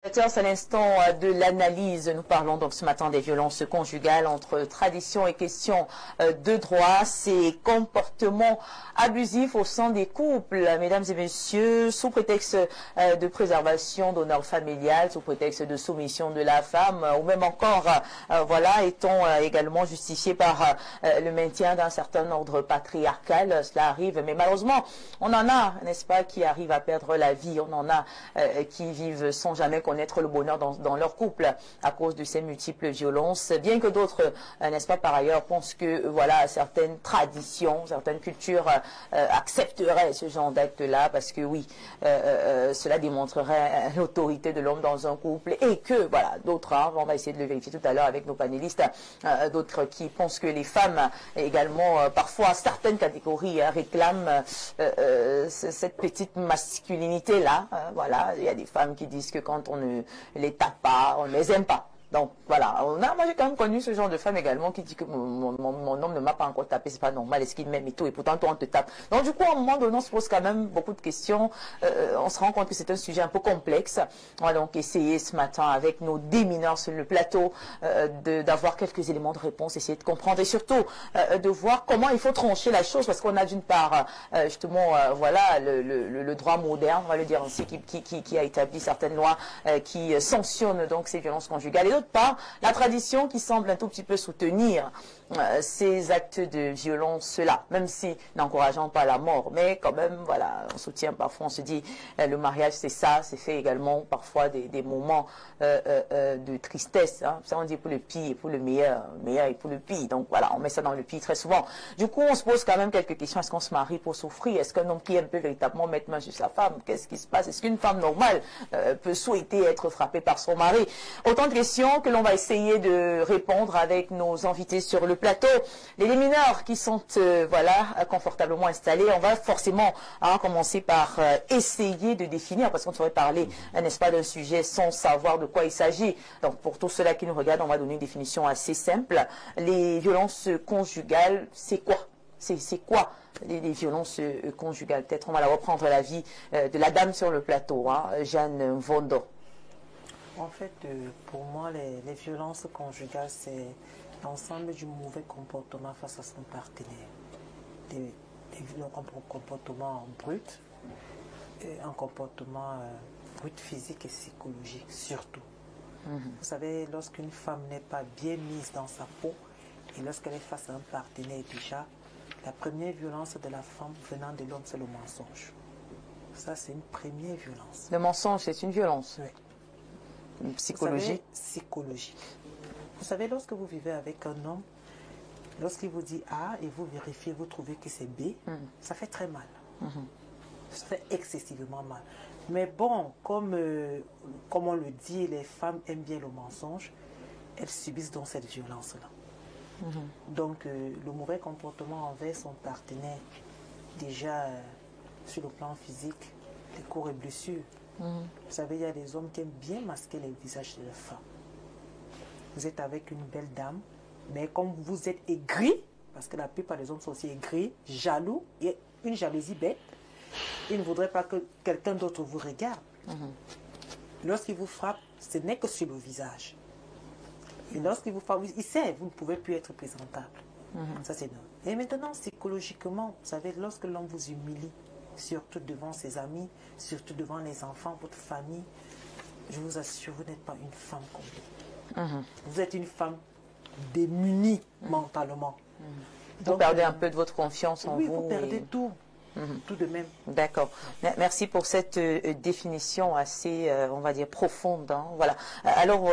C'est l'instant de l'analyse. Nous parlons donc ce matin des violences conjugales entre tradition et questions de droit. Ces comportements abusifs au sein des couples, mesdames et messieurs, sous prétexte de préservation d'honneur familial, sous prétexte de soumission de la femme, ou même encore, voilà, étant également justifiés par le maintien d'un certain ordre patriarcal. Cela arrive, mais malheureusement, on en a, n'est-ce pas, qui arrivent à perdre la vie. On en a qui vivent sans jamais connaître le bonheur dans leur couple à cause de ces multiples violences, bien que d'autres, n'est-ce pas, par ailleurs, pensent que voilà, certaines traditions, certaines cultures accepteraient ce genre d'acte-là parce que oui, cela démontrerait l'autorité de l'homme dans un couple et que voilà, d'autres, hein, on va essayer de le vérifier tout à l'heure avec nos panélistes, d'autres qui pensent que les femmes également, parfois certaines catégories réclament cette petite masculinité-là, voilà, il y a des femmes qui disent que quand on ne les tape pas, on ne les aime pas. Donc voilà, moi j'ai quand même connu ce genre de femme également qui dit que mon homme ne m'a pas encore tapé, c'est pas normal, est-ce qu'il m'aime et tout, et pourtant toi on te tape. Donc du coup à un moment donné on se pose quand même beaucoup de questions, on se rend compte que c'est un sujet un peu complexe. On va donc essayer ce matin avec nos démineurs sur le plateau d'avoir quelques éléments de réponse, essayer de comprendre et surtout de voir comment il faut trancher la chose, parce qu'on a d'une part justement voilà le droit moderne, on va le dire ainsi, qui a établi certaines lois qui sanctionnent donc ces violences conjugales, et d'autre part la tradition qui semble un tout petit peu soutenir ces actes de violence-là, même si n'encourageant pas la mort, mais quand même, voilà, on soutient parfois, on se dit, le mariage c'est ça, c'est fait également parfois des moments de tristesse, hein. Ça on dit pour le pire et pour le meilleur, meilleur et pour le pire, donc voilà, on met ça dans le pire très souvent. Du coup, on se pose quand même quelques questions, est-ce qu'on se marie pour souffrir? Est-ce qu'un homme qui aime peut véritablement mettre main sur sa femme? Qu'est-ce qui se passe? Est-ce qu'une femme normale peut souhaiter être frappée par son mari? Autant de questions que l'on va essayer de répondre avec nos invités sur le plateau. Les mineurs qui sont voilà, confortablement installés, on va forcément commencer par essayer de définir, parce qu'on saurait parler, n'est-ce pas, d'un sujet sans savoir de quoi il s'agit. Donc pour tous ceux-là qui nous regardent, on va donner une définition assez simple. Les violences conjugales, c'est quoi? C'est quoi les violences conjugales? Peut-être on va la reprendre l'avis de la dame sur le plateau, hein, Jeanne Vondo. En fait, pour moi, les violences conjugales, c'est l'ensemble du mauvais comportement face à son partenaire. Un comportement brut, un comportement brut physique et psychologique, surtout. Vous savez, lorsqu'une femme n'est pas bien mise dans sa peau, et lorsqu'elle est face à un partenaire déjà, la première violence de la femme venant de l'homme, c'est le mensonge. Ça, c'est une première violence. Le mensonge, c'est une violence? Oui. Psychologique? Psychologique. Vous savez, lorsque vous vivez avec un homme, lorsqu'il vous dit A et vous vérifiez, vous trouvez que c'est B, ça fait très mal. Ça fait excessivement mal. Mais bon, comme on le dit, les femmes aiment bien le mensonge, elles subissent donc cette violence-là. Donc, le mauvais comportement envers son partenaire, déjà sur le plan physique, les coups et blessures. Vous savez, il y a des hommes qui aiment bien masquer les visages de leurs femmes. Vous êtes avec une belle dame, mais comme vous êtes aigri, parce que la plupart des hommes sont aussi aigris, jaloux, et une jalousie bête, ils ne voudraient pas que quelqu'un d'autre vous regarde. Lorsqu'il vous frappe, ce n'est que sur le visage. Et lorsqu'il vous frappe, il sait, vous ne pouvez plus être présentable. Ça, c'est non. Et maintenant, psychologiquement, vous savez, lorsque l'homme vous humilie, surtout devant ses amis, surtout devant les enfants, votre famille, je vous assure, vous n'êtes pas une femme complète. Vous êtes une femme démunie mentalement. Vous perdez un peu de votre confiance en vous. Oui, vous perdez tout. Tout de même. D'accord. Merci pour cette définition assez, on va dire, profonde. Hein. Voilà. Alors,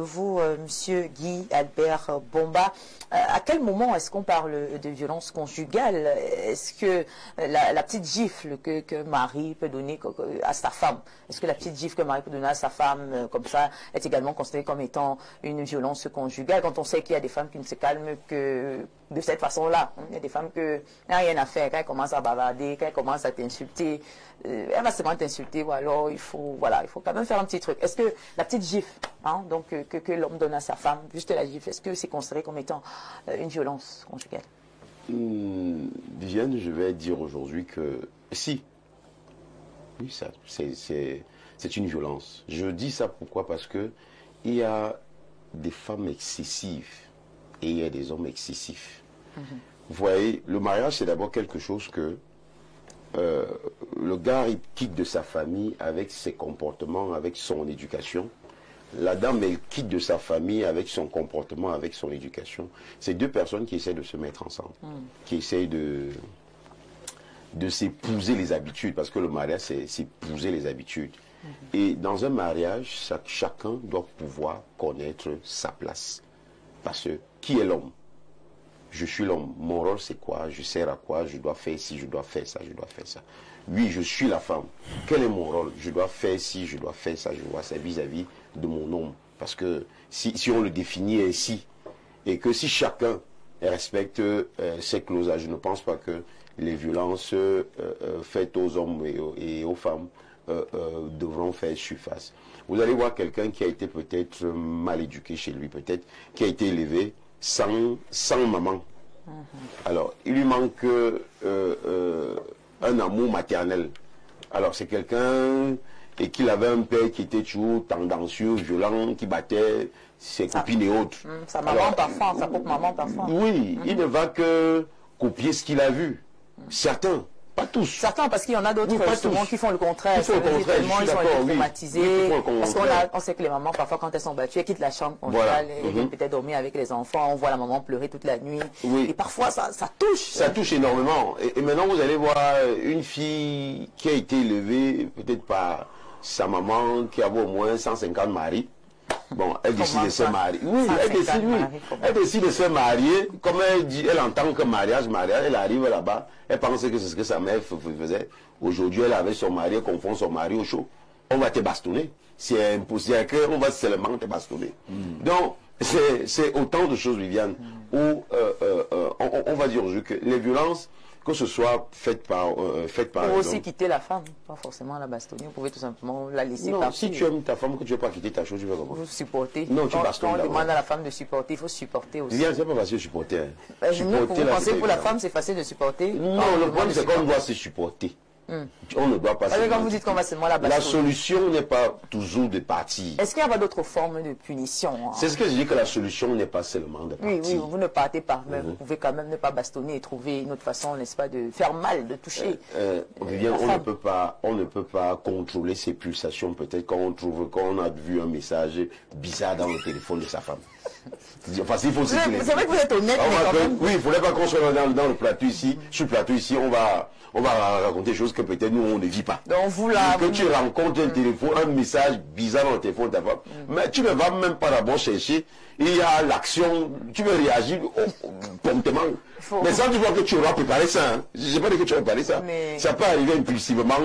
vous, Monsieur Guy Albert Bomba, à quel moment est-ce qu'on parle de violence conjugale? Est-ce que la petite gifle que Marie peut donner à sa femme, est-ce que la petite gifle que Marie peut donner à sa femme, comme ça, est également considérée comme étant une violence conjugale, quand on sait qu'il y a des femmes qui ne se calment que de cette façon-là? Il y a des femmes qui n'ont rien à faire, quand elles commencent à bavarder, quand elles commencent à t'insulter, elle va seulement t'insulter, ou alors il faut quand même faire un petit truc. Est-ce que la petite gifle, hein, donc, que l'homme donne à sa femme, juste la gifle, est-ce que c'est considéré comme étant une violence conjugale? Viviane, je vais dire aujourd'hui que si. Oui, ça, c'est c'est une violence. Je dis ça pourquoi? Parce que il y a des femmes excessives et il y a des hommes excessifs. Vous voyez, le mariage, c'est d'abord quelque chose que le gars, il quitte de sa famille avec ses comportements, avec son éducation. La dame, elle quitte de sa famille avec son comportement, avec son éducation. C'est deux personnes qui essaient de se mettre ensemble, qui essayent de s'épouser les habitudes, parce que le mariage, c'est s'épouser les habitudes. Et dans un mariage, chacun doit pouvoir connaître sa place. Parce que qui est l'homme? Je suis l'homme. Mon rôle, c'est quoi? Je sers à quoi? Je dois faire ci, je dois faire ça, je dois faire ça. Oui, je suis la femme. Quel est mon rôle? Je dois faire ci, je dois faire ça, je dois faire ça vis-à-vis de mon homme. Parce que si on le définit ainsi, et que si chacun respecte ces clauses-là, je ne pense pas que les violences faites aux hommes et aux femmes devront faire surface. Vous allez voir quelqu'un qui a été peut-être mal éduqué chez lui, peut-être qui a été élevé sans maman. Alors, il lui manque un amour maternel. Alors, c'est quelqu'un et qu'il avait un père qui était toujours tendancieux, violent, qui battait ses copines et autres. Sa maman parfois, sa propre maman parfois. Oui, il ne va que copier ce qu'il a vu. Certains, pas tous. Certains, parce qu'il y en a d'autres souvent qui font le contraire. Ils font le contraire, Tellement ils sont traumatisés. Parce qu'on sait que les mamans, parfois, quand elles sont battues, elles quittent la chambre conjugale, elles viennent peut-être dormir avec les enfants, on voit la maman pleurer toute la nuit. Et parfois, ça touche. Ça touche énormément. Et maintenant, vous allez voir une fille qui a été élevée peut-être par sa maman, qui avait au moins 150 maris. Bon, elle décide de se marier. Oui, elle décide de se marier. Comme elle dit, elle entend que mariage, elle arrive là-bas, elle pense que c'est ce que sa mère faisait. Aujourd'hui, elle avait son mari, elle confond son mari au chaud. On va te bastonner. C'est impossible, on va seulement te bastonner. Donc, c'est autant de choses, Viviane, où on va dire aujourd'hui que les violences, que ce soit faites par Pour aussi quitter la femme, pas forcément la bastonner, vous pouvez tout simplement la laisser partir. Si tu aimes ta femme, que tu ne veux pas quitter ta chose, tu veux comment? Vous supportez. Non, tu bastonnes. Quand on demande à la femme de supporter, il faut supporter aussi. Viens, c'est pas facile de supporter. Vous pensez que pour la femme, c'est facile de supporter? Non, le problème, c'est qu'on doit se supporter. On ne doit pas se quand vous dites qu'on va seulement la bastonner. La solution n'est pas toujours de partir. Est-ce qu'il y a pas d'autres formes de punition? C'est ce que je dis, que la solution n'est pas seulement de partir. Oui, vous ne partez pas, mais vous pouvez quand même ne pas bastonner et trouver une autre façon, n'est-ce pas, de faire mal, de toucher. Viviane, on ne peut pas contrôler ses pulsations. Peut-être quand on a vu un message bizarre dans le téléphone de sa femme. Enfin, c'est vrai que vous êtes honnête, mais quand même. Oui, il ne faudrait pas qu'on soit dans le plateau ici. Sur le plateau ici, on va raconter des choses que peut-être nous, on ne vit pas. Donc vous là... Que tu rencontres un téléphone, un message bizarre dans le téléphone de ta femme, mais tu ne vas même pas d'abord chercher. Il y a l'action, tu veux réagir promptement. Mais ça, tu vois que tu auras préparé ça. Hein. Je n'ai pas dit que tu auras préparé ça. Mais... Ça peut arriver impulsivement,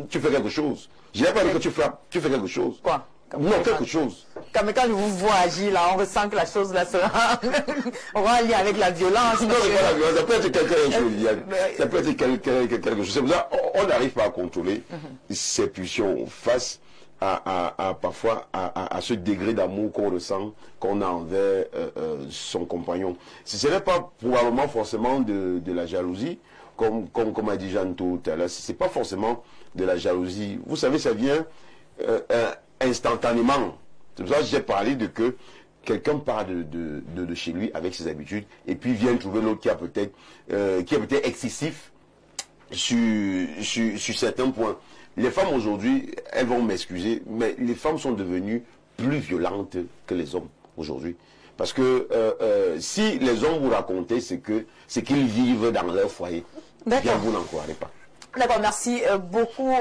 tu fais quelque chose. Je n'ai pas dit que tu fais quelque chose. Quoi? Non, quelque chose. Mais quand je vous vois agir là, on ressent que la chose là sera aura un lien avec la violence. Non, c'est pas la violence, ça peut être quelque chose. Ça peut être quelque chose. C'est pour ça qu'on n'arrive pas à contrôler ces pulsions face parfois à ce degré d'amour qu'on ressent, qu'on a envers son compagnon. Ce n'est pas probablement forcément de la jalousie, comme a dit Jeanne tout à l'heure. Ce n'est pas forcément de la jalousie. Vous savez, ça vient instantanément. C'est pour ça que j'ai parlé de que quelqu'un part de chez lui avec ses habitudes et puis vient trouver l'autre qui est peut-être excessif sur certains points. Les femmes aujourd'hui, elles vont m'excuser, mais les femmes sont devenues plus violentes que les hommes aujourd'hui. Parce que si les hommes vous racontaient ce qu'ils vivent dans leur foyer, bien vous n'en croirez pas. D'accord, merci beaucoup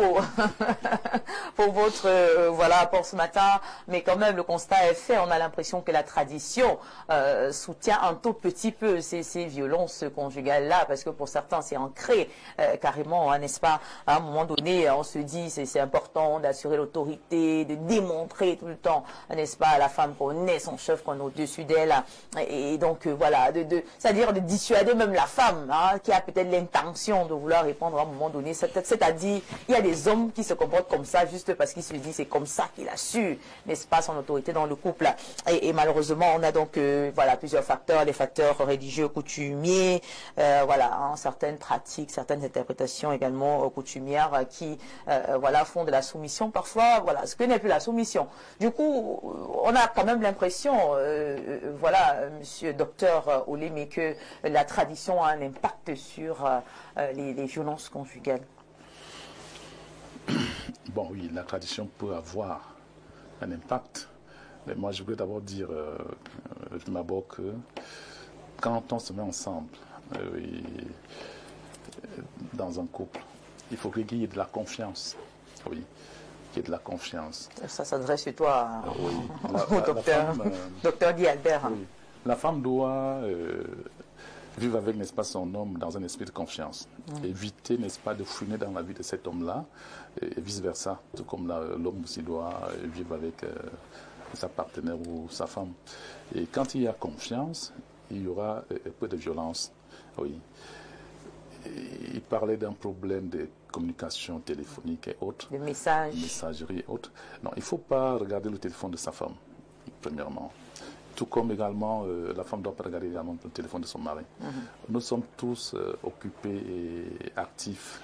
pour votre apport ce matin. Mais quand même, le constat est fait. On a l'impression que la tradition soutient un tout petit peu ces violences conjugales-là, parce que pour certains, c'est ancré carrément, hein, n'est-ce pas? À un moment donné, on se dit c'est important d'assurer l'autorité, de démontrer tout le temps, n'est-ce pas, à la femme qu'on est son chef, qu'on est au-dessus d'elle. Et donc, voilà, c'est-à-dire de dissuader même la femme, hein, qui a peut-être l'intention de vouloir répondre à un moment donné donné. C'est-à-dire, il y a des hommes qui se comportent comme ça juste parce qu'ils se disent c'est comme ça qu'il a su, n'est-ce pas, son autorité dans le couple. Et malheureusement, on a donc voilà, plusieurs facteurs, les facteurs religieux, coutumiers, voilà, hein, certaines pratiques, certaines interprétations également coutumières qui voilà, font de la soumission parfois, voilà, ce que n'est plus la soumission. Du coup, on a quand même l'impression, voilà, monsieur docteur Olémé, que la tradition a un impact sur les violences conjugales. Bon, oui, la tradition peut avoir un impact. Mais moi, je voulais d'abord dire, d'abord que quand on se met ensemble, dans un couple, il faut qu'il y ait de la confiance. Oui, qu'il y ait de la confiance. Ça s'adresse sur toi, oui. au docteur, docteur Guy Albert. Oui. La femme doit vivre avec, n'est-ce pas, son homme dans un esprit de confiance. Éviter, n'est-ce pas, de fouiner dans la vie de cet homme-là et vice-versa. Tout comme l'homme aussi doit vivre avec sa partenaire ou sa femme. Et quand il y a confiance, il y aura peu de violence. Oui. Il parlait d'un problème de communication téléphonique et autres. De messages. Messagerie et autres. Non, il ne faut pas regarder le téléphone de sa femme, premièrement. Tout comme également, la femme ne doit pas regarder également le téléphone de son mari. Nous sommes tous occupés et actifs,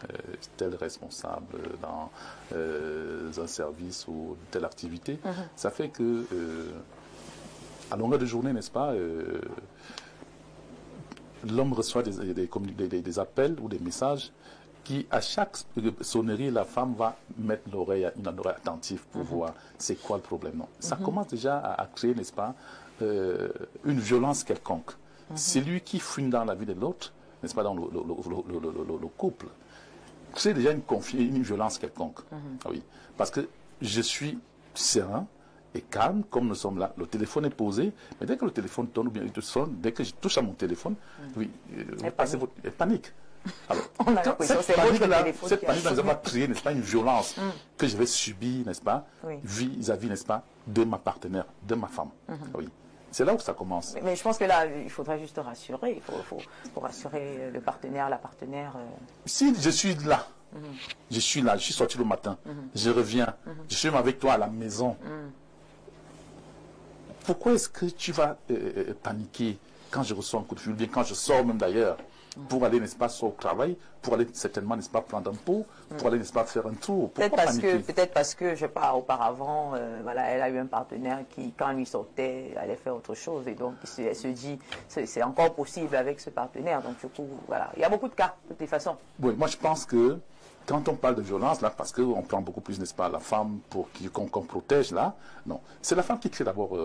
tels responsables dans un service ou telle activité. Ça fait que, à longueur de journée, n'est-ce pas, l'homme reçoit des appels ou des messages qui, à chaque sonnerie, la femme va mettre une oreille attentive pour voir c'est quoi le problème. Non. Ça commence déjà à créer, n'est-ce pas, une violence quelconque. C'est lui qui fuit dans la vie de l'autre, n'est-ce pas, dans le couple. C'est déjà une violence quelconque. Oui. Parce que je suis serein et calme, comme nous sommes là. Le téléphone est posé, mais dès que le téléphone tourne ou bien il te sonne, dès que je touche à mon téléphone, oui, elle panique. Alors, cette panique va créer, n'est-ce pas, une violence que je vais subir, n'est-ce pas, vis-à-vis, n'est-ce pas, de ma partenaire, de ma femme. Oui. C'est là où ça commence. Mais je pense que là, il faudrait juste rassurer. Il faut rassurer le partenaire, la partenaire. Si je suis là, je suis sorti le matin, je reviens, je suis avec toi à la maison. Pourquoi est-ce que tu vas paniquer quand je reçois un coup de fil, bien quand je sors même d'ailleurs, pour aller, n'est-ce pas, au travail, pour aller certainement, n'est-ce pas, prendre un pot, pour aller, n'est-ce pas, faire un tour. Peut-être parce que, je sais pas, auparavant, voilà, elle a eu un partenaire qui, quand lui sortait, allait faire autre chose. Et donc, elle se dit, c'est encore possible avec ce partenaire. Donc, du coup, voilà. Il y a beaucoup de cas, de toutes les façons. Oui, moi, je pense que quand on parle de violence, là, parce qu'on prend beaucoup plus, n'est-ce pas, la femme pour qu'on protège, là, non. C'est la femme qui crée d'abord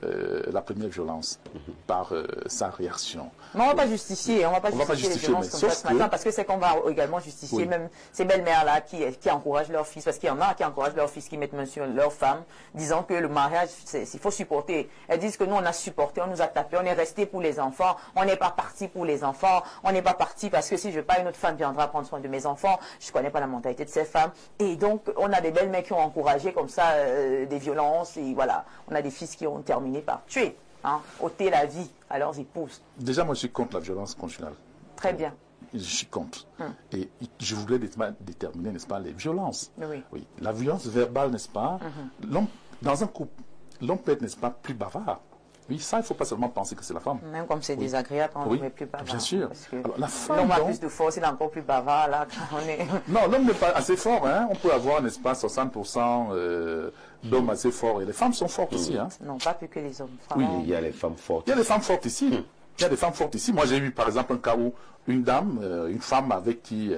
la première violence par sa réaction. Mais on ne va pas justifier, on va pas justifier les violences comme ça ce matin, parce que c'est qu'on va également justifier même ces belles-mères-là qui encouragent leur fils, parce qu'il y en a qui encouragent leur fils, qui mettent main sur leur femme, disant que le mariage, il faut supporter. Elles disent que nous, on a supporté, on nous a tapé, on est resté pour les enfants, on n'est pas parti pour les enfants, on n'est pas parti parce que si je veux pas, une autre femme viendra prendre soin de mes enfants. Je ne connais pas la mentalité de ces femmes. Et donc, on a des belles-mères qui ont encouragé comme ça des violences, et voilà. On a des fils qui ont terminé par tuer, ôter la vie à leurs épouses. Déjà, moi, je suis contre la violence conjugale. Très bien. Je suis contre. Et je voulais déterminer, n'est-ce pas, les violences. Oui. La violence verbale, n'est-ce pas, dans un couple, l'homme peut être, n'est-ce pas, plus bavard. Oui, ça, il ne faut pas seulement penser que c'est la femme. Même comme c'est désagréable quand on est plus bavard. Bien sûr. Alors, la femme, l'homme a plus de force, il est encore plus bavard là. Quand on est... Non, l'homme n'est pas assez fort. Hein. On peut avoir, n'est-ce pas, 60% d'hommes assez forts. Et les femmes sont fortes aussi. Hein. Non, pas plus que les hommes. Oui, il y a les femmes fortes. Il y a des femmes fortes ici. Il y a des femmes fortes ici. Moi, j'ai eu, par exemple, un cas où une dame, une femme avec qui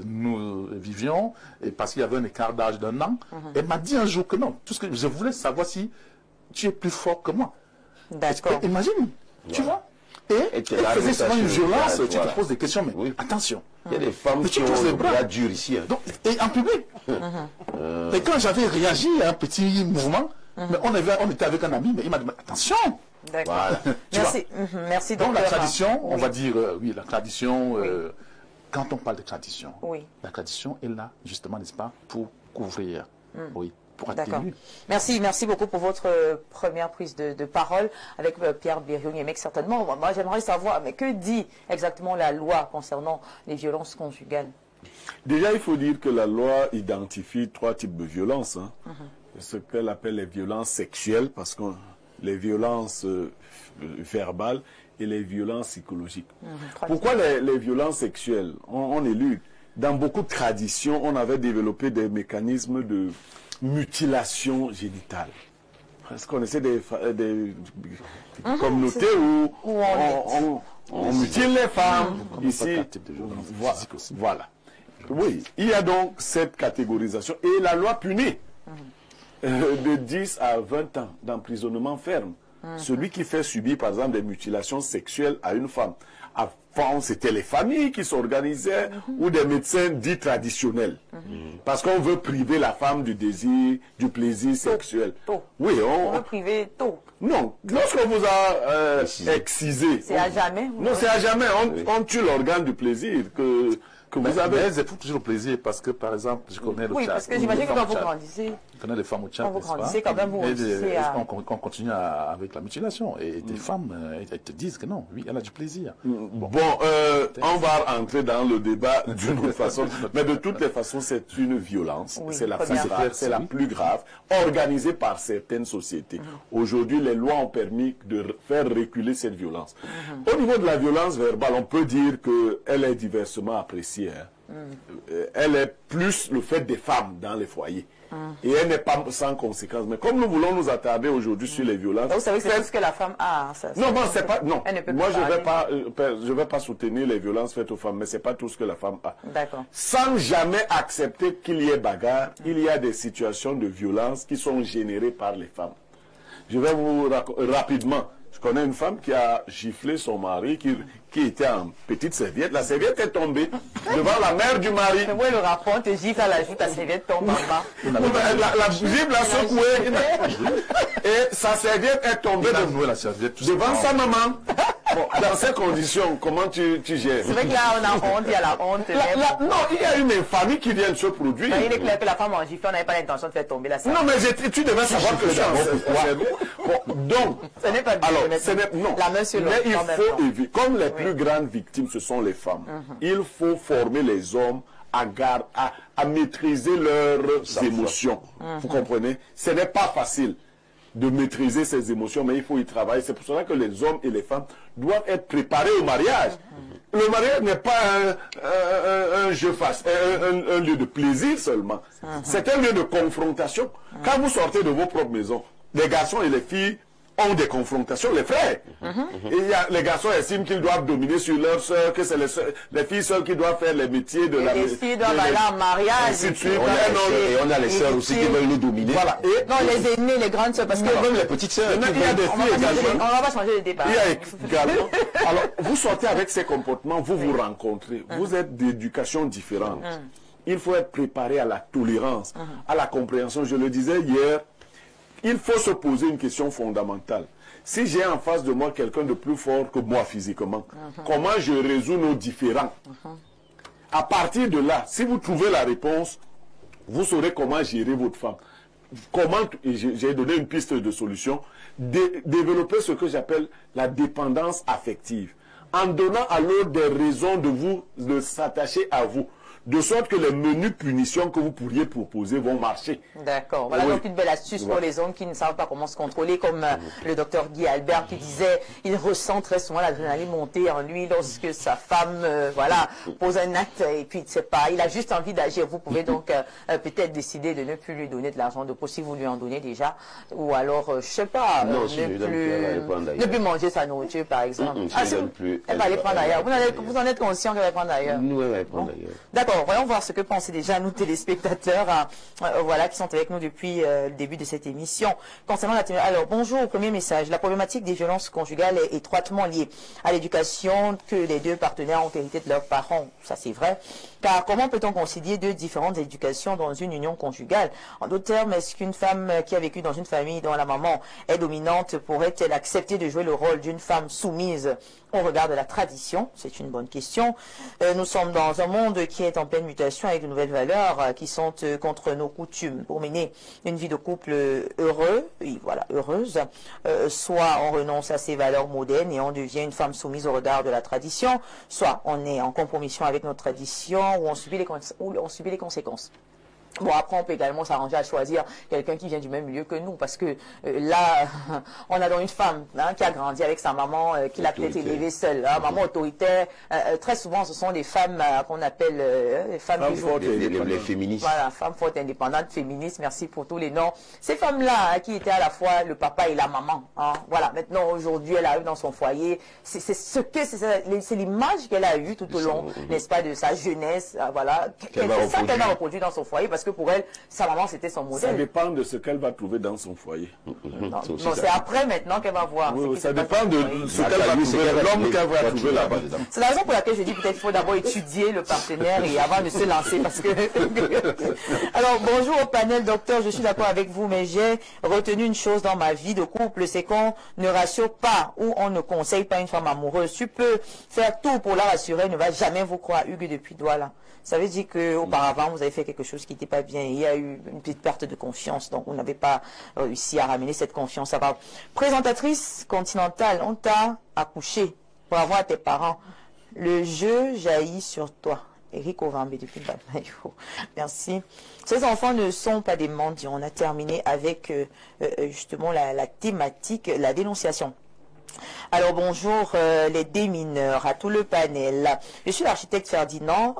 nous vivions, et parce qu'il y avait un écart d'âge d'1 an, elle m'a dit un jour que non. Tout ce que je voulais savoir si tu es plus fort que moi. D'accord. Imagine, tu vois. Et elle faisait souvent une violence, tu te poses des questions, mais attention. Il y a des femmes qui ont les bras durs ici. Donc, et en public. Et quand j'avais réagi à un petit mouvement, mais on était avec un ami, mais il m'a dit, attention. D'accord. Voilà. Merci. Donc la tradition, on va dire, oui, la tradition, quand on parle de tradition, la tradition est là, justement, n'est-ce pas, pour couvrir. Oui. D'accord. Merci beaucoup pour votre première prise de parole avec Pierre Biriou-Niemek, certainement. Moi, j'aimerais savoir, mais que dit exactement la loi concernant les violences conjugales? Déjà, il faut dire que la loi identifie 3 types de violences. Hein. Ce qu'elle appelle les violences sexuelles, parce que les violences verbales et les violences psychologiques. Pourquoi les violences sexuelles? On élude. Dans beaucoup de traditions, on avait développé des mécanismes de mutilation génitale. Est-ce qu'on essaie des communautés où on mutile les femmes? Ici, voilà. Oui, il y a donc cette catégorisation. Et la loi punit de 10 à 20 ans d'emprisonnement ferme celui qui fait subir, par exemple, des mutilations sexuelles à une femme. Avant, c'était les familles qui s'organisaient ou des médecins dits traditionnels. Parce qu'on veut priver la femme du désir, du plaisir sexuel. Oui, on veut priver tôt. Non, lorsqu'on vous a excisé. C'est à jamais. Non, c'est à jamais. On tue l'organe du plaisir que vous avez. Mais c'est toujours le plaisir parce que, par exemple, je connais le Tchad. Oui, parce que j'imagine que quand vous grandissez. Je connais les femmes au Tchad, quand vous grandissez, quand même, vous on continue avec la mutilation. Et des femmes, elles te disent que non, oui, elle a du plaisir. Bon, on va entrer dans le débat d'une autre façon. Mais de toutes les façons, c'est une violence. Oui, c'est la plus grave, organisée par certaines sociétés. Aujourd'hui, les lois ont permis de faire reculer cette violence. Au niveau de la violence verbale, on peut dire qu'elle est diversement appréciée. Elle est plus le fait des femmes dans les foyers. Et elle n'est pas sans conséquence. Mais comme nous voulons nous attarder aujourd'hui sur les violences... Donc, vous savez que c'est tout ce que la femme a. Non, c'est pas... Non, moi je vais pas soutenir les violences faites aux femmes, mais c'est pas tout ce que la femme a. D'accord. Sans jamais accepter qu'il y ait bagarre, il y a des situations de violence qui sont générées par les femmes. Je vais vous rapidement... Je connais une femme qui a giflé son mari, qui était en petite serviette. La serviette est tombée devant la mère du mari. Mais oui, le rapport te gifle à la joue, ta serviette tombe en bas. La gifle a secoué. Et sa serviette est tombée devant sa maman. Bon, dans ces conditions, comment tu gères? C'est vrai que là, on a honte, il y a la honte. Non, il y a une infamie qui vient de se produire. Il est clair que la femme en gifle, on n'avait pas l'intention de faire tomber la serviette. Non, mais tu devais savoir que c'est donc, ce n'est pas bien. Alors, non. La main sur mais il faut éviter, comme les plus grandes victimes, ce sont les femmes, il faut former les hommes à maîtriser leurs émotions. Vous comprenez? Ce n'est pas facile de maîtriser ses émotions, mais il faut y travailler. C'est pour cela que les hommes et les femmes doivent être préparés au mariage. Le mariage n'est pas un jeu un lieu de plaisir seulement. C'est un lieu de confrontation. Quand vous sortez de vos propres maisons, les garçons et les filles ont des confrontations, les frères. Et les garçons estiment qu'ils doivent dominer sur leurs sœurs, que c'est les filles seules qui doivent faire les métiers de la... Les filles doivent aller en mariage. Et on a les sœurs aussi qui veulent nous dominer. Voilà. Non, les aînés, les grandes sœurs, parce que même les petites sœurs. Il y a des filles également. On va pas changer de débat. Il y a également. Alors, vous sortez avec ces comportements, vous vous rencontrez. Vous êtes d'éducation différente. Il faut être préparé à la tolérance, à la compréhension. Je le disais hier, il faut se poser une question fondamentale. Si j'ai en face de moi quelqu'un de plus fort que moi physiquement, comment je résous nos différends? À partir de là, si vous trouvez la réponse, vous saurez comment gérer votre femme. J'ai donné une piste de solution, développer ce que j'appelle la dépendance affective, en donnant à l'autre des raisons de s'attacher à vous. De sorte que les menus punitions que vous pourriez proposer vont marcher. D'accord. Voilà donc une belle astuce pour les hommes qui ne savent pas comment se contrôler, comme le docteur Guy Albert qui disait, il ressent très souvent l'adrénaline monter en lui lorsque sa femme pose un acte et puis il a juste envie d'agir. Vous pouvez donc peut-être décider de ne plus lui donner de l'argent de poche si vous lui en donnez déjà, ou alors je sais pas, ne plus manger sa nourriture par exemple. Elle va aller prendre ailleurs. Vous en êtes conscient qu'elle va prendre ailleurs? Nous, elle va prendre ailleurs. D'accord. Voyons voir ce que pensent déjà nos téléspectateurs qui sont avec nous depuis le début de cette émission. Concernant alors, bonjour, premier message. La problématique des violences conjugales est étroitement liée à l'éducation que les deux partenaires ont hérité de leurs parents. Ça, c'est vrai. Car comment peut-on concilier deux différentes éducations dans une union conjugale? En d'autres termes, est-ce qu'une femme qui a vécu dans une famille dont la maman est dominante pourrait-elle accepter de jouer le rôle d'une femme soumise au regard de la tradition? C'est une bonne question. Nous sommes dans un monde qui est en pleine mutation avec de nouvelles valeurs qui sont contre nos coutumes. Pour mener une vie de couple heureux, voilà, heureuse, soit on renonce à ses valeurs modernes et on devient une femme soumise au regard de la tradition, soit on est en compromission avec notre tradition ou on subit les conséquences. Bon, après, on peut également s'arranger à choisir quelqu'un qui vient du même milieu que nous, parce que là, on a donc une femme qui a grandi avec sa maman, qui l'a peut-être élevée seule, maman autoritaire. Très souvent, ce sont des femmes qu'on appelle les femmes fortes, les féministes. Voilà, femmes fortes, indépendantes, féministes. Merci pour tous les noms. Ces femmes-là, qui étaient à la fois le papa et la maman. Voilà, maintenant, aujourd'hui, elle arrive dans son foyer. C'est l'image qu'elle a eue tout au long, n'est-ce pas, de sa jeunesse. Voilà, c'est ça qu'elle va reproduire dans son foyer, parce que pour elle, sa maman, c'était son modèle. Ça dépend de ce qu'elle va trouver dans son foyer. Non, c'est après maintenant qu'elle va voir. Oui, ça dépend de ce qu'elle va trouver, l'homme qu'elle va trouver là-bas. C'est la raison pour laquelle je dis peut-être qu'il faut d'abord étudier le partenaire et avant de se lancer. Parce que... Alors, bonjour au panel, docteur, je suis d'accord avec vous, mais j'ai retenu une chose dans ma vie de couple, c'est qu'on ne rassure pas ou on ne conseille pas une femme amoureuse. Tu peux faire tout pour la rassurer, elle ne va jamais vous croire. Hugues depuis Douala. Ça veut dire qu'auparavant, vous avez fait quelque chose qui n'était pas bien. Il y a eu une petite perte de confiance. Donc, vous n'avez pas réussi à ramener cette confiance. Alors, présentatrice continentale, on t'a accouché pour avoir tes parents. Le jeu jaillit sur toi. Eric Ovambé depuis Bamayo. Merci. Ces enfants ne sont pas des mendiants. On a terminé avec justement la thématique, la dénonciation. Alors bonjour les démineurs, à tout le panel. Je suis l'architecte Ferdinand,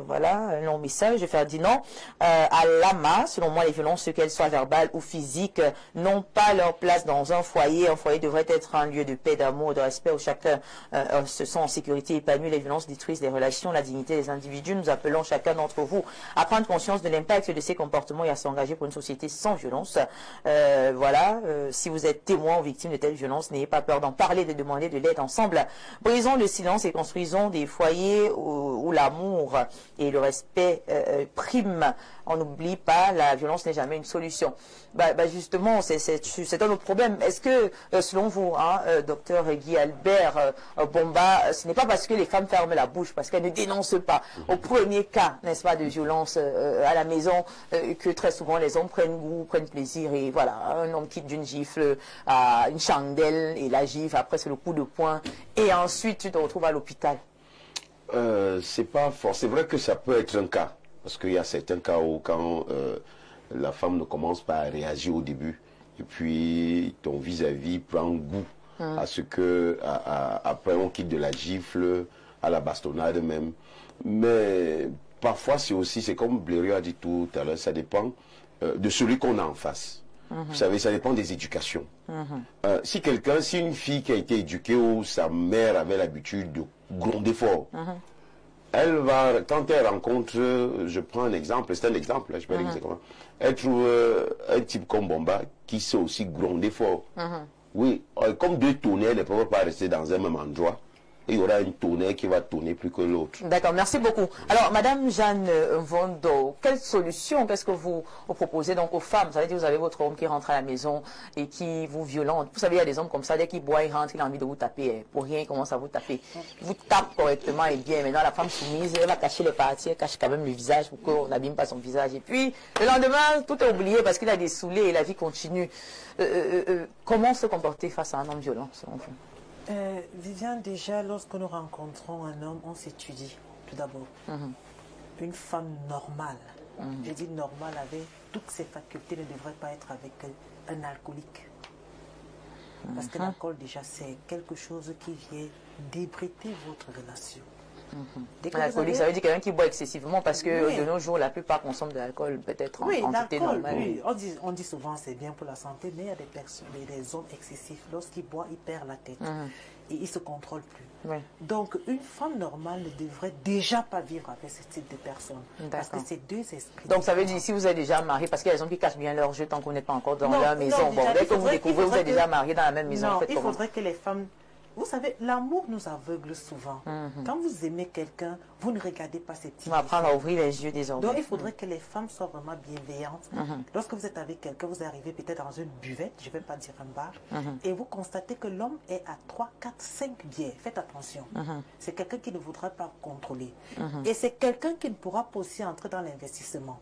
voilà un long message de Ferdinand. À Lama, selon moi, les violences, qu'elles soient verbales ou physiques, n'ont pas leur place dans un foyer. Un foyer devrait être un lieu de paix, d'amour, de respect où chacun se sent en sécurité, épanoui. Les violences détruisent les relations, la dignité des individus. Nous appelons chacun d'entre vous à prendre conscience de l'impact de ces comportements et à s'engager pour une société sans violence. Voilà, si vous êtes témoin ou victime de telles violences, n'ayez pas peur d'en parler, de demander de l'aide ensemble. Brisons le silence et construisons des foyers où l'amour et le respect priment. On n'oublie pas, la violence n'est jamais une solution. Justement, c'est un autre problème. Est-ce que, selon vous, docteur Guy Albert Bomba, ce n'est pas parce que les femmes ferment la bouche, parce qu'elles ne dénoncent pas, au premier cas, n'est-ce pas, de violence à la maison, que très souvent les hommes prennent goût, prennent plaisir, et voilà, un homme quitte d'une gifle à une chandelle, et la gifle, après c'est le coup de poing, et ensuite tu te retrouves à l'hôpital. C'est pas fort. C'est vrai que ça peut être un cas. Parce qu'il y a certains cas où quand la femme ne commence pas à réagir au début, et puis ton vis-à-vis prend goût à ce que, après on quitte de la gifle, à la bastonnade même. Mais parfois c'est comme Blériot a dit tout à l'heure, ça dépend de celui qu'on a en face. Vous savez, ça dépend des éducations. Si une fille qui a été éduquée où sa mère avait l'habitude de gronder fort, elle va, quand elle rencontre, je prends un exemple, c'est un exemple, là, je peux dire comment, elle trouve un type comme Bomba qui sait aussi gronder fort. Oui, comme deux tonnerres ne peuvent pas rester dans un même endroit. Il y aura une tonnerre qui va tourner plus que l'autre. D'accord, merci beaucoup. Alors, Madame Jeanne Vondo, quelle solution, qu'est-ce que vous proposez donc aux femmes? Vous savez, vous avez votre homme qui rentre à la maison et qui vous violente. Vous savez, il y a des hommes comme ça, dès qu'il boit, il rentre, il a envie de vous taper. Pour rien, il commence à vous taper. Vous tape correctement et bien. Maintenant, la femme soumise, elle va cacher les parties, elle cache quand même le visage pour qu'on n'abîme pas son visage. Et puis, le lendemain, tout est oublié parce qu'il a des saoulés et la vie continue. Comment se comporter face à un homme violent, selon vous? Viviane, déjà, lorsque nous rencontrons un homme, on s'étudie, tout d'abord. Une femme normale, je dis normale, avec toutes ses facultés, ne devrait pas être avec un alcoolique. Parce que l'alcool, déjà, c'est quelque chose qui vient débriter votre relation. L'alcoolique, ça veut dire quelqu'un qui boit excessivement parce que de nos jours, la plupart consomment de l'alcool, peut-être en quantité normale. Oui, on dit souvent c'est bien pour la santé, mais il y a des personnes, des hommes excessifs. Lorsqu'ils boivent, ils perdent la tête et ils ne se contrôlent plus. Donc, une femme normale ne devrait déjà pas vivre avec ce type de personnes. Parce que c'est deux esprits. Donc, ça veut dire si vous êtes déjà marié, parce qu'il y a des hommes qui cachent bien leur jeu tant qu'on n'est pas encore dans leur maison. Bon, dès que vous découvrez, vous êtes déjà marié dans la même maison. Non, il faudrait que les femmes Vous savez, l'amour nous aveugle souvent. Quand vous aimez quelqu'un, vous ne regardez pas ses petits On va apprendre à ouvrir les yeux désormais. Donc, il faudrait que les femmes soient vraiment bienveillantes. Lorsque vous êtes avec quelqu'un, vous arrivez peut-être dans une buvette, je ne vais pas dire un bar, et vous constatez que l'homme est à 3, 4, 5 bières. Faites attention. C'est quelqu'un qui ne voudra pas contrôler. Et c'est quelqu'un qui ne pourra pas aussi entrer dans l'investissement.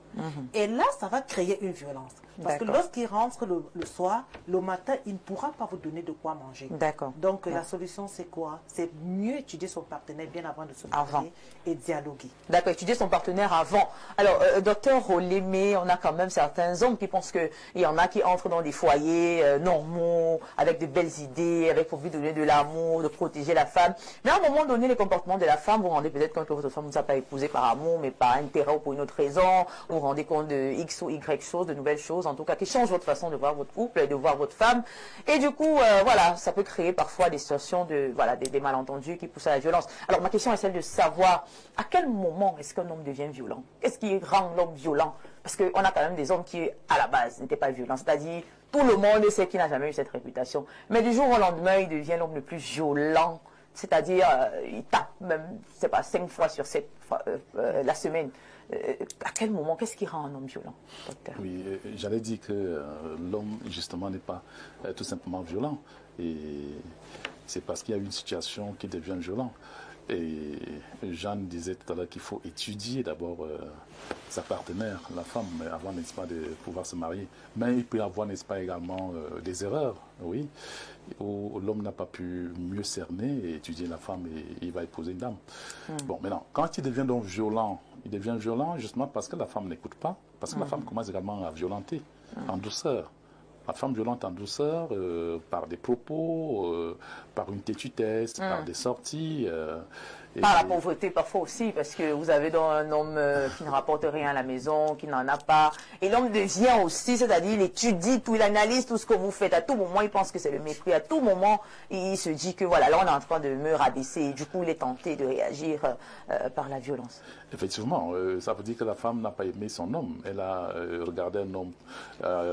Et là, ça va créer une violence. Parce que lorsqu'il rentre le soir, le matin, il ne pourra pas vous donner de quoi manger. D'accord. Donc, la solution, c'est quoi? C'est mieux étudier son partenaire bien avant de se marier et dialoguer. D'accord, étudier son partenaire avant. Alors, docteur Rolémé, on a quand même certains hommes qui pensent qu'il y en a qui entrent dans des foyers normaux, avec de belles idées, avec pour but de donner de l'amour, de protéger la femme. Mais à un moment donné, les comportements de la femme, vous vous rendez peut-être compte que votre femme ne vous a pas épousé par amour, mais par intérêt ou pour une autre raison. Vous vous rendez compte de X ou Y choses, de nouvelles choses, en tout cas, qui changent votre façon de voir votre couple, de voir votre femme. Et du coup, voilà, ça peut créer parfois des situations de, voilà, des malentendus qui poussent à la violence. Alors, ma question est celle de savoir à quel moment est-ce qu'un homme devient violent? Qu'est-ce qui rend l'homme violent? Parce qu'on a quand même des hommes qui, à la base, n'étaient pas violents. C'est-à-dire, tout le monde sait qu'il n'a jamais eu cette réputation. Mais du jour au lendemain, il devient l'homme le plus violent. C'est-à-dire, il tape même, je sais pas, 5 fois sur 7 fois, la semaine. À quel moment, qu'est-ce qui rend un homme violent, docteur? Oui, j'allais dire que l'homme, justement, n'est pas tout simplement violent. Et c'est parce qu'il y a une situation qui devient violent. Et Jeanne disait tout à l'heure qu'il faut étudier d'abord sa partenaire, la femme, avant, n'est-ce pas, de pouvoir se marier. Mais il peut y avoir, n'est-ce pas, également des erreurs, oui, où l'homme n'a pas pu mieux cerner et étudier la femme et il va épouser une dame. Bon, maintenant, quand il devient donc violent, il devient violent justement parce que la femme n'écoute pas, parce que la femme commence également à violenter en douceur. La femme violente en douceur, par des propos, par une têtutesse, par des sorties. Par la pauvreté parfois aussi, parce que vous avez donc un homme qui ne rapporte rien à la maison, qui n'en a pas. Et l'homme devient aussi, c'est-à-dire il étudie tout, il analyse tout ce que vous faites. À tout moment, il pense que c'est le mépris. À tout moment, il se dit que voilà, là on est en train de me rabaisser. Et du coup, il est tenté de réagir par la violence. Effectivement, ça veut dire que la femme n'a pas aimé son homme. Elle a regardé un homme,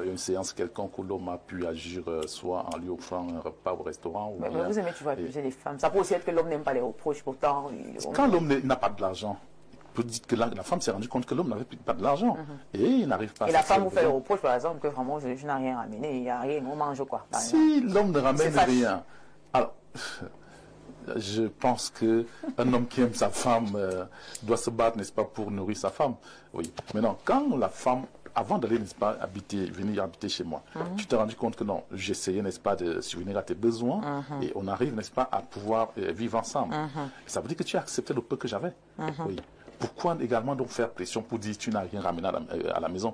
une séance quelconque où l'homme a pu agir, soit en lui offrant un repas au restaurant. Ou mais vous aimez toujours accuser les femmes. Ça peut aussi être que l'homme n'aime pas les reproches, pourtant. Quand l'homme n'a pas de l'argent, peut dire que la femme s'est rendue compte que l'homme n'avait pas de l'argent. Et il n'arrive pas à... Et la femme vous fait le reproche, par exemple, que vraiment, je n'ai rien ramené, il n'y a rien, on mange quoi. Si l'homme ne ramène rien, alors... Je pense qu'un homme qui aime sa femme doit se battre, n'est-ce pas, pour nourrir sa femme. Oui. Maintenant, quand la femme, avant d'aller, n'est-ce pas, venir habiter chez moi, tu t'es rendu compte que non, j'essayais, n'est-ce pas, de subvenir à tes besoins et on arrive, n'est-ce pas, à pouvoir vivre ensemble. Ça veut dire que tu as accepté le peu que j'avais. Oui. Pourquoi également donc faire pression pour dire tu n'as rien ramené à la maison?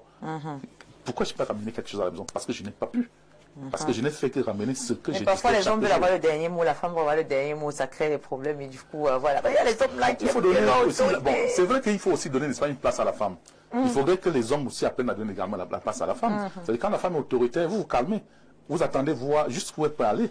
Pourquoi je n'ai pas ramené quelque chose à la maison? Parce que je n'ai pas pu. Parce que je n'ai fait que ramener ce que j'ai dit. Parfois, les hommes veulent avoir le dernier mot, la femme veut avoir le dernier mot, ça crée des problèmes et du coup, voilà. Il y a les hommes là qui faut donner aussi, bon, c'est vrai qu'il faut aussi donner, n'est-ce pas, une place à la femme. Il faudrait que les hommes aussi apprennent à donner également la place à la femme. C'est-à-dire quand la femme est autoritaire, vous vous calmez. Vous attendez voir jusqu'où elle peut aller.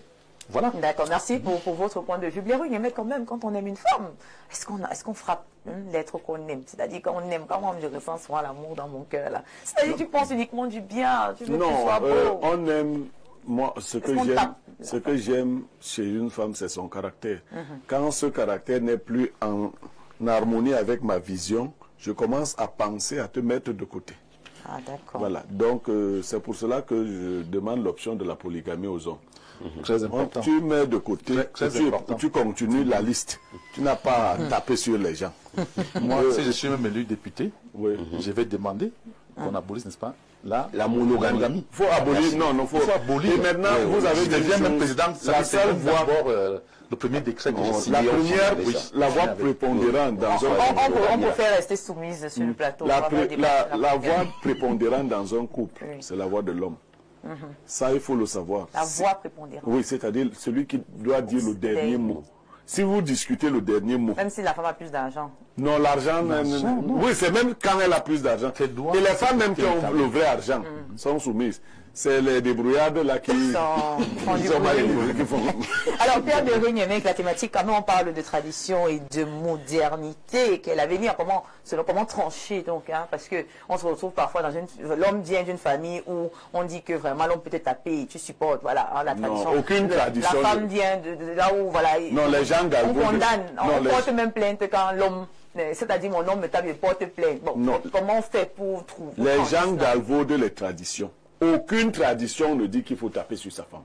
Voilà. D'accord, merci pour votre point de vue. Blaireau, mais quand même, quand on aime une femme, est-ce qu'on frappe l'être qu'on aime? C'est-à-dire quand on aime, quand moi je ressens souvent l'amour dans mon cœur là. C'est-à-dire tu penses uniquement du bien, tu veux qu'il soit beau. On aime, moi, ce que j'aime chez une femme, c'est son caractère. Quand ce caractère n'est plus en harmonie avec ma vision, je commence à penser à te mettre de côté. Ah, d'accord. Voilà. Donc, c'est pour cela que je demande l'option de la polygamie aux hommes. Très important. Tu mets de côté, tu continues la liste. Tu n'as pas à taper sur les gens. Moi, si je suis même élu député, je vais demander qu'on abolisse, n'est-ce pas, la monogamie. Il faut abolir, non, faut abolir. Et maintenant, vous avez déjà même président, la seule voie, le premier décret que j'ai signé. La voix prépondérante dans un... On peut faire rester soumise sur le plateau. La voix prépondérante dans un couple, c'est la voix de l'homme. Ça, il faut le savoir. La voix prépondérante. Oui, c'est-à-dire celui qui doit dire le dernier mot. Si vous discutez le dernier mot... Même si la femme a plus d'argent. Non, l'argent... Oui, c'est même quand elle a plus d'argent. Et les femmes même qui ont le vrai argent sont soumises. c'est les débrouillards là qui font du sont mal bruit. élevés, qui font... Alors, Pierre de Rigne, avec la thématique, quand on parle de tradition et de modernité, quel avenir, comment trancher, donc, hein, parce que on se retrouve parfois dans l'homme vient d'une famille où on dit que vraiment l'homme peut te taper et tu supportes, voilà, hein, la tradition. Non, aucune tradition. La femme vient de là où, voilà. Non, les gens on condamne, on porte même plainte quand l'homme, c'est-à-dire mon homme me tape, je porte plainte. Bon, non. Comment on fait pour trouver? Les gens galvaudent les traditions. Aucune tradition ne dit qu'il faut taper sur sa femme.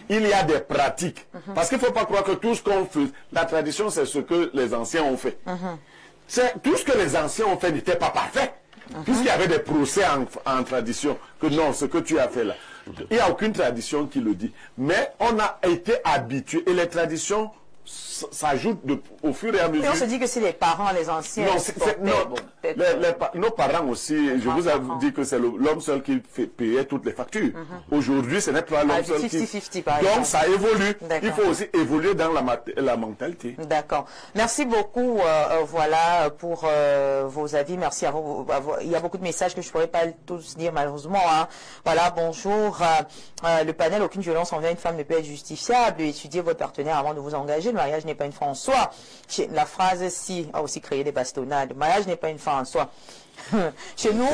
Il y a des pratiques. Parce qu'il ne faut pas croire que tout ce qu'on fait, la tradition, c'est ce que les anciens ont fait. Tout ce que les anciens ont fait n'était pas parfait. Puisqu'il y avait des procès en tradition. Que non, ce que tu as fait là. Il n'y a aucune tradition qui le dit. Mais on a été habitué. Et les traditions s'ajoutent au fur et à mesure. Et on se dit que c'est les parents, les anciens. Nos parents aussi, je vous ai dit que c'est l'homme seul qui payait toutes les factures. Aujourd'hui, ce n'est pas l'homme seul qui... 50-50 par Donc exemple. ça évolue. Il faut aussi évoluer dans la mentalité. D'accord. Merci beaucoup voilà, pour vos avis. Merci à vous. Il y a beaucoup de messages que je ne pourrais pas tous dire malheureusement. Hein. Voilà, bonjour. Le panel, aucune violence envers une femme ne peut être justifiable. Étudiez votre partenaire avant de vous engager. Le mariage n'est pas une fin en soi. La phrase-ci a aussi créé des bastonnades. Le mariage n'est pas une fin en soi. Chez nous,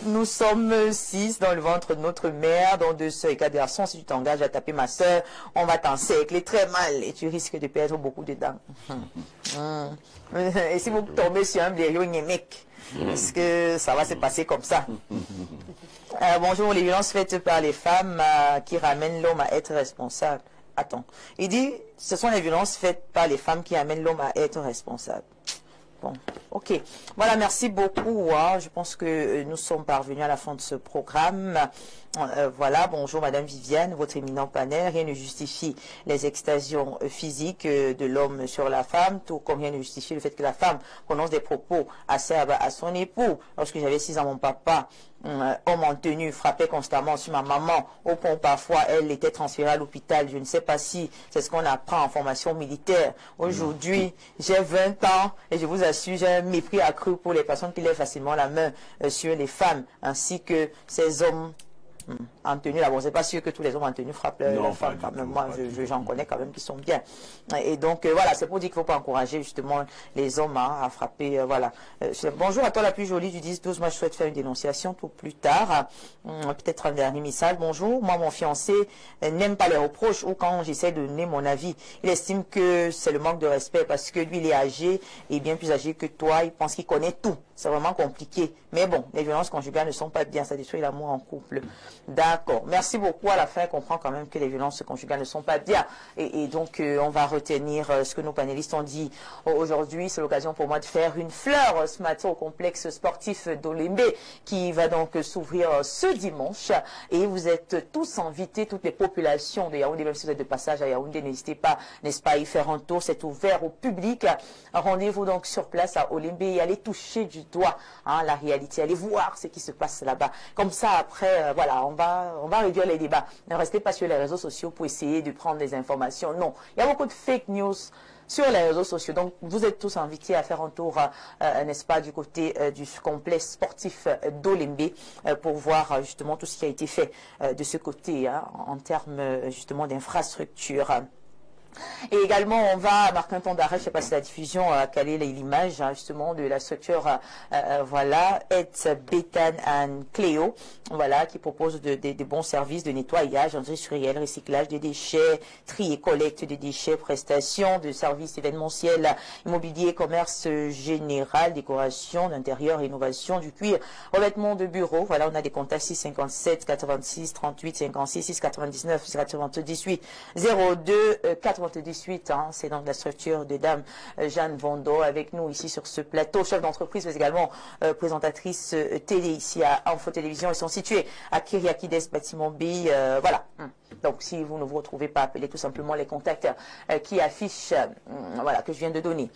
nous sommes 6 dans le ventre de notre mère, dont 2 sœurs et 4 garçons. Si tu t'engages à taper ma sœur, on va t'encercler très mal et tu risques de perdre beaucoup de dents. Et si vous tombez sur un blaireau mec, est-ce que ça va se passer comme ça? Bonjour, les violences faites par les femmes qui ramènent l'homme à être responsable. Attends, il dit, ce sont les violences faites par les femmes qui amènent l'homme à être responsable. Bon, ok. Voilà, merci beaucoup. Hein. Je pense que nous sommes parvenus à la fin de ce programme. Voilà, bonjour Madame Viviane, votre éminent panel. Rien ne justifie les extasions physiques de l'homme sur la femme, tout comme rien ne justifie le fait que la femme prononce des propos acerbes à son époux. Lorsque j'avais 6 ans, mon papa, homme en tenue, frappait constamment sur ma maman, au point où parfois elle était transférée à l'hôpital. Je ne sais pas si c'est ce qu'on apprend en formation militaire. Aujourd'hui, j'ai 20 ans et je vous assure, j'ai un mépris accru pour les personnes qui lèvent facilement la main sur les femmes, ainsi que ces hommes en tenue là. Bon, c'est pas sûr que tous les hommes en tenue frappent leurs femmes quand même. Moi, j'en connais quand même qui sont bien. Et donc, voilà, c'est pour dire qu'il ne faut pas encourager justement les hommes à frapper. Voilà. Bonjour à toi, la plus jolie du 10-12. Moi, je souhaite faire une dénonciation pour plus tard. Peut-être un dernier message. Bonjour, moi, mon fiancé n'aime pas les reproches ou quand j'essaie de donner mon avis. Il estime que c'est le manque de respect parce que lui, il est âgé et bien plus âgé que toi. Il pense qu'il connaît tout. C'est vraiment compliqué. Mais bon, les violences conjugales ne sont pas bien. Ça détruit l'amour en couple. D'accord. Merci beaucoup. À la fin, on comprend quand même que les violences conjugales ne sont pas bien. Et donc, on va retenir ce que nos panélistes ont dit aujourd'hui. C'est l'occasion pour moi de faire une fleur ce matin au complexe sportif d'Olembe qui va donc s'ouvrir ce dimanche. Et vous êtes tous invités, toutes les populations de Yaoundé, même si vous êtes de passage à Yaoundé, n'hésitez pas, n'est-ce pas, à y faire un tour. C'est ouvert au public. Rendez-vous donc sur place à Olembe et allez toucher du doigt la réalité. Allez voir ce qui se passe là-bas. Comme ça, après, voilà, on va réduire les débats. Ne restez pas sur les réseaux sociaux pour essayer de prendre des informations. Non, il y a beaucoup de fake news sur les réseaux sociaux. Donc, vous êtes tous invités à faire un tour, n'est-ce pas, du côté du complexe sportif d'Olembe pour voir justement tout ce qui a été fait de ce côté en termes justement d'infrastructure. Et également, on va marquer un temps d'arrêt, je ne sais pas si la diffusion, quelle est l'image justement de la structure, voilà, It's Bethan and Cleo, voilà, qui propose des bons services de nettoyage, industriel, recyclage des déchets, tri et collecte des déchets, prestations de services événementiels, immobilier, commerce général, décoration d'intérieur, rénovation du cuir, revêtement de bureau. Voilà, on a des contacts 657 86 38 56 699 98 02 98, c'est donc la structure de Dame Jeanne Vondo avec nous ici sur ce plateau, chef d'entreprise mais également présentatrice télé ici à Info Télévision. Ils sont situés à Kyriakides, bâtiment B, voilà. Donc si vous ne vous retrouvez pas, appelez tout simplement les contacts qui affichent, voilà, que je viens de donner.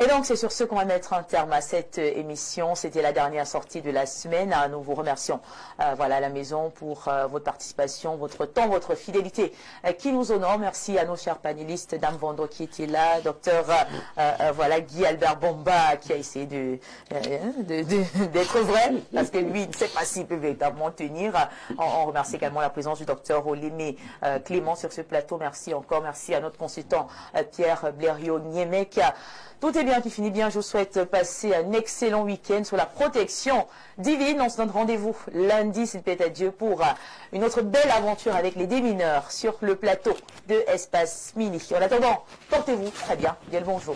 Et donc, c'est sur ce qu'on va mettre un terme à cette émission. C'était la dernière sortie de la semaine. Nous vous remercions voilà, à la maison pour votre participation, votre temps, votre fidélité qui nous honore. Merci à nos chers panélistes, Dame Vando qui était là, docteur voilà, Guy Albert Bomba qui a essayé d'être vrai, parce que lui, il ne sait pas s'il peut véritablement tenir. On remercie également la présence du docteur Olémé Clément sur ce plateau. Merci encore. Merci à notre consultant Pierre Blériot-Niémec. Tout est bien qui finit bien. Je vous souhaite passer un excellent week-end sous la protection divine. On se donne rendez-vous lundi, s'il plaît à Dieu, pour une autre belle aventure avec les démineurs sur le plateau de Espace Mini. En attendant, portez-vous très bien. Bien le bonjour.